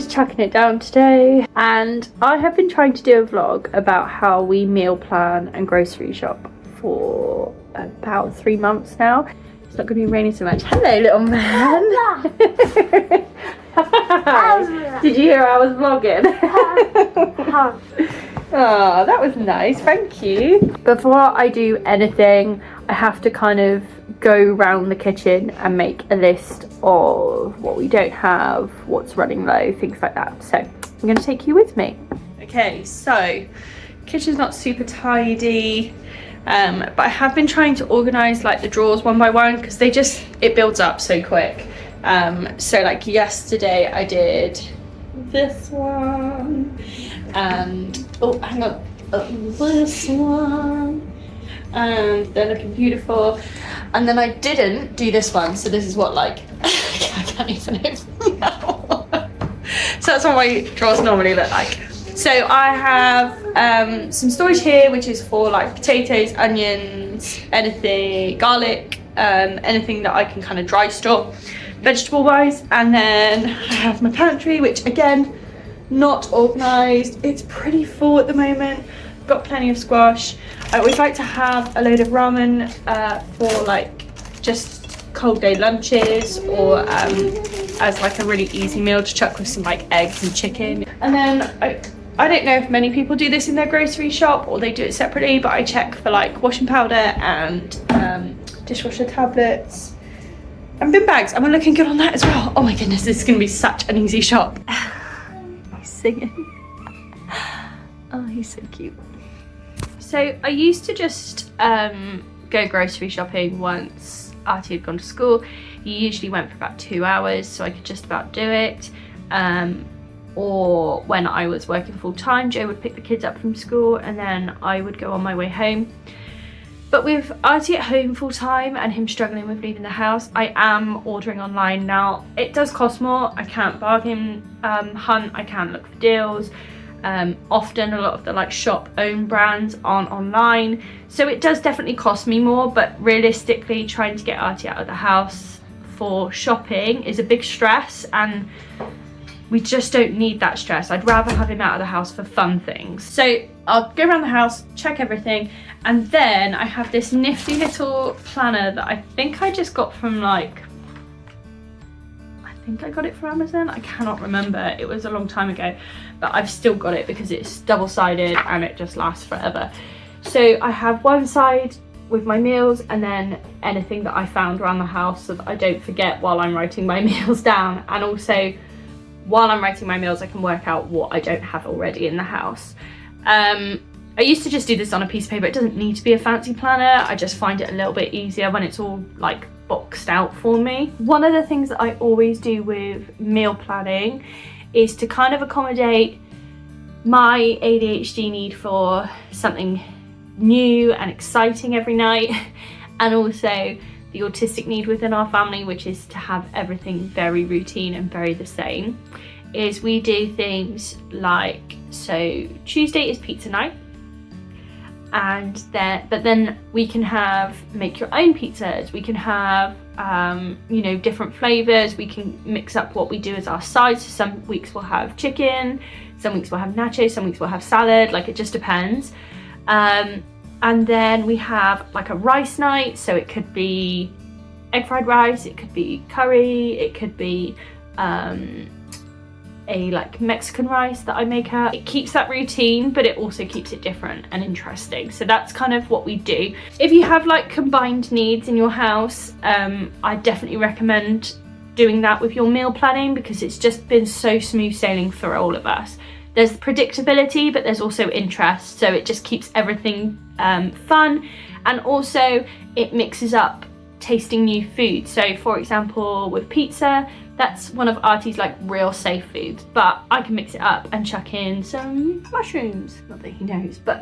just chucking it down today, and I have been trying to do a vlog about how we meal plan and grocery shop for about 3 months now. It's not going to be raining so much. Hello, little man. Did you hear I was vlogging? Oh, that was nice, thank you. Before I do anything, I have to kind of go around the kitchen and make a list of what we don't have, what's running low, things like that. So I'm going to take you with me. Okay, so kitchen's not super tidy, but I have been trying to organise like the drawers one by one because it builds up so quick. So like yesterday I did this one, and oh hang on, this one, and they're looking beautiful. And then I didn't do this one, so this is what like I can't even open that one. So that's what my drawers normally look like. So I have some storage here which is for like potatoes, onions, anything, garlic, anything that I can kind of dry store vegetable wise. And then I have my pantry, which again, not organised. It's pretty full at the moment. Got plenty of squash. I always like to have a load of ramen for like just cold day lunches, or as like a really easy meal to chuck with some like eggs and chicken. And then I don't know if many people do this in their grocery shop or they do it separately, but I check for like washing powder and dishwasher tablets and bin bags, and we're looking good on that as well. Oh my goodness, this is going to be such an easy shop. He's singing. Oh, he's so cute. So I used to just go grocery shopping once Artie had gone to school. He usually went for about 2 hours, so I could just about do it. Or when I was working full time, Joe would pick the kids up from school and then I would go on my way home. But with Artie at home full time and him struggling with leaving the house, I am ordering online now. It does cost more. I can't bargain hunt, I can't look for deals. Often a lot of the like shop owned brands aren't online, so it does definitely cost me more, but realistically trying to get Artie out of the house for shopping is a big stress, and we just don't need that stress. I'd rather have him out of the house for fun things. So I'll go around the house, check everything, and then I have this nifty little planner that I think I just got from like, I think I got it from Amazon. I cannot remember, it was a long time ago, but I've still got it because it's double-sided and it just lasts forever. So I have one side with my meals and then anything that I found around the house so that I don't forget while I'm writing my meals down, and also while I'm writing my meals I can work out what I don't have already in the house. I used to just do this on a piece of paper. It doesn't need to be a fancy planner. I just find it a little bit easier when it's all like boxed out for me. One of the things that I always do with meal planning is to kind of accommodate my ADHD need for something new and exciting every night, and also the autistic need within our family, which is to have everything very routine and very the same. Is we do things like, so Tuesday is pizza night, and then we can have make your own pizzas, we can have you know, different flavors, we can mix up what we do as our sides. So some weeks we'll have chicken, some weeks we'll have nachos, some weeks we'll have salad, like it just depends. And then we have like a rice night, so it could be egg fried rice, it could be curry, it could be a like Mexican rice that I make out. It keeps that routine, but it also keeps it different and interesting. So that's kind of what we do. If you have like combined needs in your house, I definitely recommend doing that with your meal planning, because it's just been so smooth sailing for all of us. There's predictability, but there's also interest, so it just keeps everything fun, and also it mixes up tasting new food. So for example, with pizza, that's one of Artie's like real safe foods, but I can mix it up and chuck in some mushrooms, not that he knows, but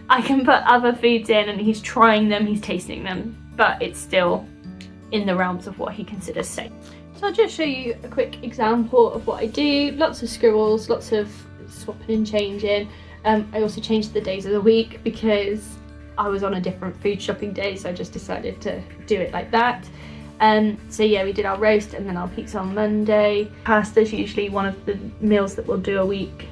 I can put other foods in and he's trying them, he's tasting them, but it's still in the realms of what he considers safe. So I'll just show you a quick example of what I do. Lots of scribbles, lots of swapping and changing. I also changed the days of the week because I was on a different food shopping day, so I just decided to do it like that. So yeah, we did our roast and then our pizza on Monday. Pasta's usually one of the meals that we'll do a week.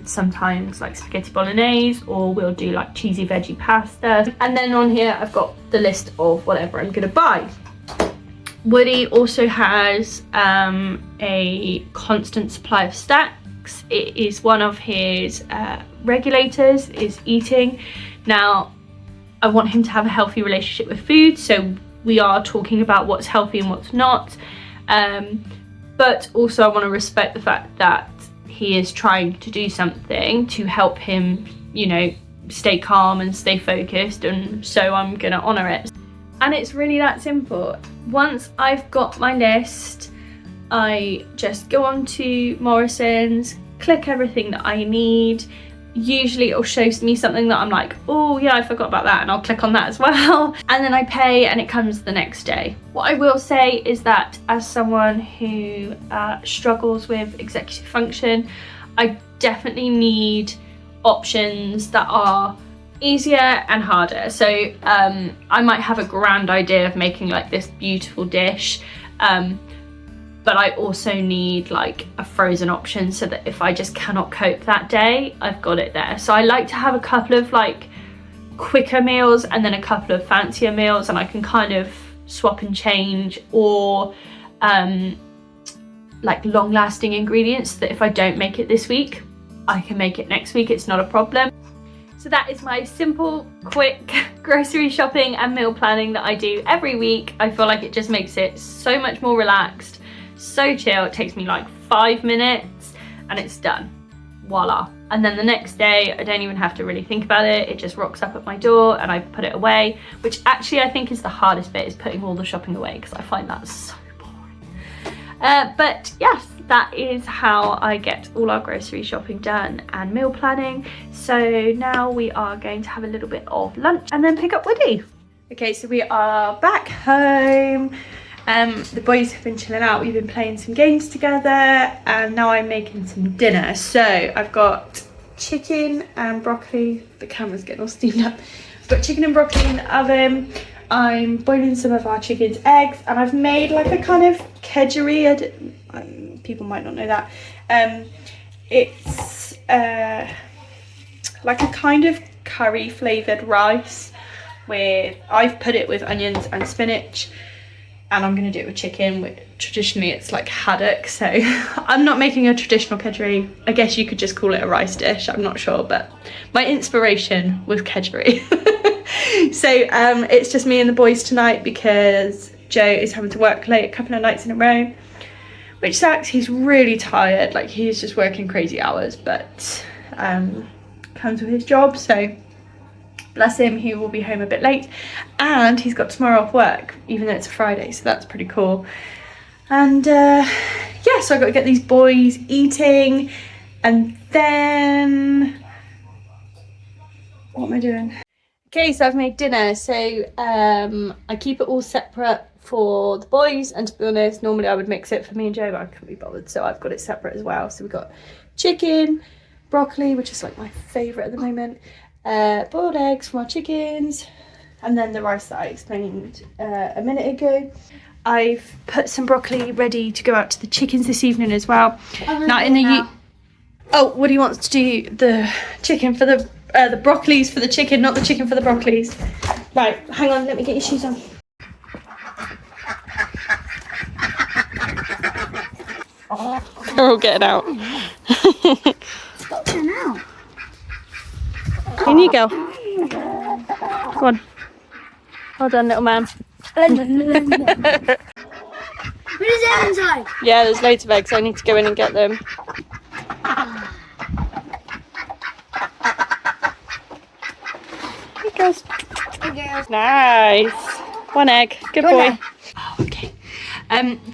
Sometimes like spaghetti bolognese, or we'll do like cheesy veggie pasta. And then on here I've got the list of whatever I'm gonna buy. Woody also has a constant supply of snacks. It is one of his regulators, is eating. Now, I want him to have a healthy relationship with food, so we are talking about what's healthy and what's not. But also I want to respect the fact that he is trying to do something to help him, you know, stay calm and stay focused, and so I'm gonna honour it. And it's really that simple. Once I've got my list, I just go on to Morrison's, click everything that I need. Usually it'll show me something that I'm like, oh yeah, I forgot about that, and I'll click on that as well. And then I pay and it comes the next day. What I will say is that as someone who struggles with executive function, I definitely need options that are easier and harder. So I might have a grand idea of making like this beautiful dish, but I also need like a frozen option so that if I just cannot cope that day, I've got it there. So I like to have a couple of like quicker meals and then a couple of fancier meals, and I can kind of swap and change, or like long-lasting ingredients that if I don't make it this week, I can make it next week. It's not a problem. So that is my simple, quick grocery shopping and meal planning that I do every week. I feel like it just makes it so much more relaxed, so chill. It takes me like 5 minutes and it's done. Voila. And then the next day, I don't even have to really think about it. It just rocks up at my door and I put it away, which actually I think is the hardest bit, is putting all the shopping away, because I find that so boring. But yes, that is how I get all our grocery shopping done and meal planning. So now we are going to have a little bit of lunch and then pick up Woody. Okay, so we are back home. The boys have been chilling out. We've been playing some games together, and now I'm making some dinner. So I've got chicken and broccoli. The camera's getting all steamed up. I've got chicken and broccoli in the oven. I'm boiling some of our chicken's eggs, and I've made like a kind of kedgeree. People might not know that. It's like a kind of curry flavoured rice with, I've put it with onions and spinach, and I'm going to do it with chicken, which traditionally it's like haddock. So I'm not making a traditional kedgeree. I guess you could just call it a rice dish, I'm not sure, but my inspiration was kedgeree. So it's just me and the boys tonight because Joe is having to work late a couple of nights in a row, which sucks. He's really tired, like he's just working crazy hours, but comes with his job, so bless him, he will be home a bit late. And he's got tomorrow off work, even though it's a Friday, so that's pretty cool. And yeah, so I've got to get these boys eating, and then what am I doing? Okay, so I've made dinner. So I keep it all separate for the boys, and to be honest, normally I would mix it for me and Joe, but I couldn't be bothered, so I've got it separate as well. So we've got chicken, broccoli, which is like my favourite at the moment, boiled eggs from our chickens, and then the rice that I explained a minute ago. I've put some broccoli ready to go out to the chickens this evening as well. Now in the Woody wants to do the chicken for the broccolis for the chicken, not the chicken for the broccolis. Right, hang on, let me get your shoes on. They're all getting out. Stop getting out. In you go. Go on. Well done, little man. Where's the egg inside? Yeah, there's loads of eggs. I need to go in and get them. Here goes. Nice. One egg. Good boy. Oh, okay.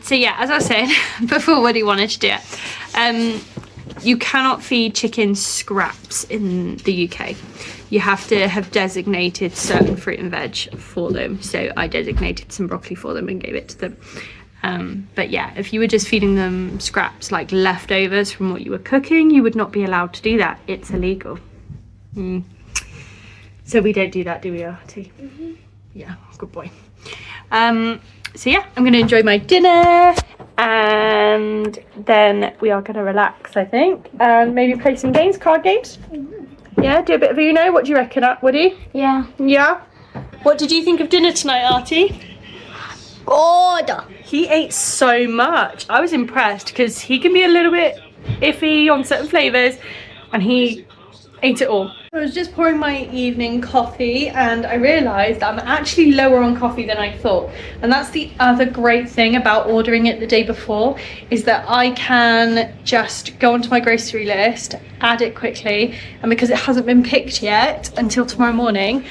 So yeah, as I said before, Woody wanted to do it. You cannot feed chickens scraps in the UK. You have to have designated certain fruit and veg for them. So I designated some broccoli for them and gave it to them. But yeah, if you were just feeding them scraps, like leftovers from what you were cooking, you would not be allowed to do that. It's illegal. So we don't do that, do we, Artie? Mm-hmm. Yeah, good boy. So yeah, I'm going to enjoy my dinner and then we are going to relax, I think, and maybe play some games, card games. Yeah, do a bit of Uno. What do you reckon, Woody? Yeah. Yeah? What did you think of dinner tonight, Artie? Good. He ate so much. I was impressed because he can be a little bit iffy on certain flavours and he ate it all. I was just pouring my evening coffee and I realised I'm actually lower on coffee than I thought. And that's the other great thing about ordering it the day before, is that I can just go onto my grocery list, add it quickly, and because it hasn't been picked yet until tomorrow morning,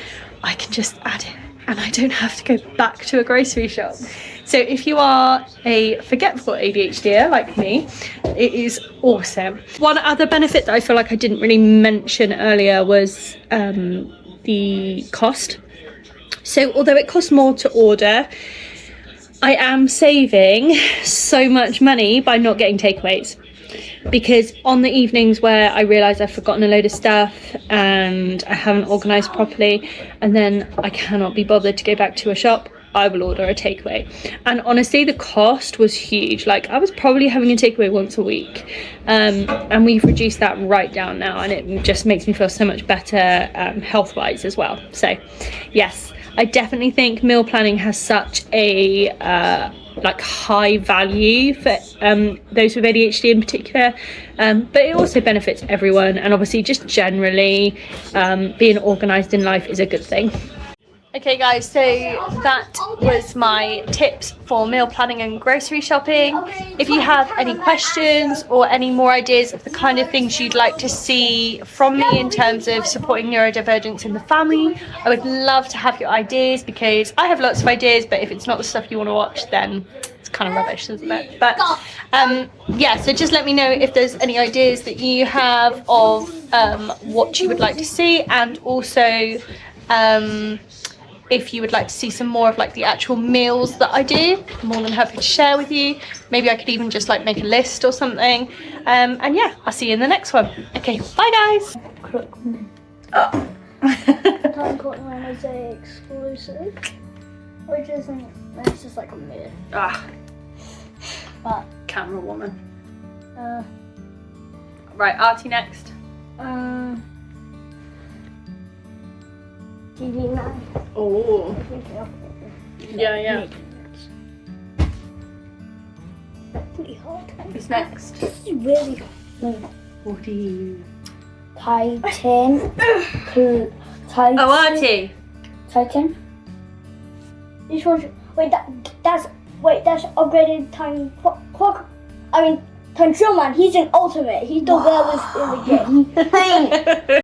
I can just add it and I don't have to go back to a grocery shop. So if you are a forgetful ADHDer like me, it is awesome. One other benefit that I feel like I didn't really mention earlier was the cost. So although it costs more to order, I am saving so much money by not getting takeaways. Because on the evenings where I realise I've forgotten a load of stuff and I haven't organised properly and then I cannot be bothered to go back to a shop, I will order a takeaway. And honestly, the cost was huge. Like, I was probably having a takeaway once a week, and we've reduced that right down now, and it just makes me feel so much better health wise as well. So yes, I definitely think meal planning has such a like high value for those with ADHD in particular, but it also benefits everyone, and obviously just generally being organised in life is a good thing. Okay guys, so that was my tips for meal planning and grocery shopping. If you have any questions or any more ideas of the kind of things you'd like to see from me in terms of supporting neurodivergence in the family, I would love to have your ideas, because I have lots of ideas, but if it's not the stuff you want to watch, then it's kind of rubbish, isn't it? But yeah, so just let me know if there's any ideas that you have of what you would like to see, and also if you would like to see some more of like the actual meals that I do, I'm more than happy to share with you. Maybe I could even just like make a list or something. And yeah, I'll see you in the next one. Okay, bye guys. Time caught my mosaic exclusive, which isn't, it's just like a mid. But Camera woman. Right, Artie next. TV man. Oh. Yeah. Pretty hot. Who's next? This is really hot. Woody. Titan. Oh, Artie. Titan. This one's, that's upgraded Titan Clock. I mean, Titan Showman. He's an ultimate. He's the well in the game.